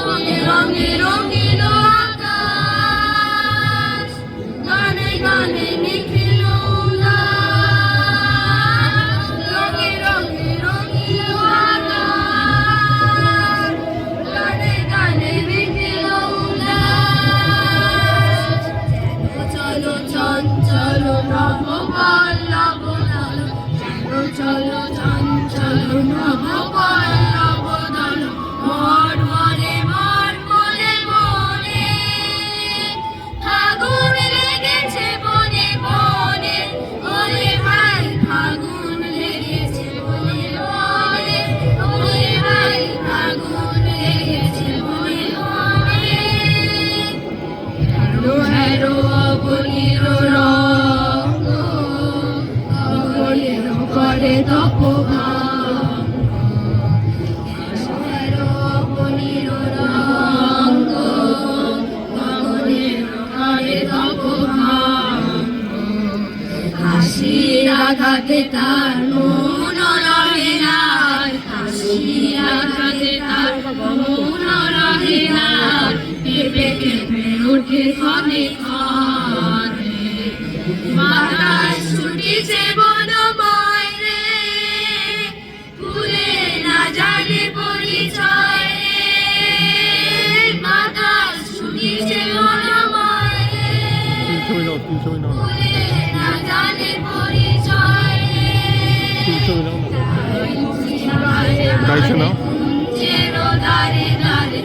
রঙে রঙিন আকাশ, গানে গানে নিখিল উল্লাস। রঙে রঙে রঙিন আকাশ, গানে গানে নিখিল উল্লাস। চলো চঞ্চল নব পল্লব দল, চলো চঞ্চল নব পল্লব দল। মর মরে মর মরে মনে, ফাগুন লেগেছে বনে বনে। ওরে ভাই ফাগুন লেগেছে বনে বনে, ওরে ভাই ফাগুন লেগেছে বনে বনে। হ্যারো হ্যারো অবনীর রঙ্গ, অবনীর করে তপভাঙ্গ। হ্যারো অবনীর রঙ্গ, অবনীর করে তপভাঙ্গ। হাসির আঘাতে তার মন রহে না, হাসির আঘাতে তার মন রহে না। কেঁপে কেঁপে ওঠে ক্ষণে ক্ষণে, বাতাস ছুটিছে বনময় রে। ফুলে না জানে পরিচয় রে, বাতাস ছুটিছে বনময় রে। ফুলে না জানে পরিচয় রে, গাইছে না? কুঞ্জের দারে দারে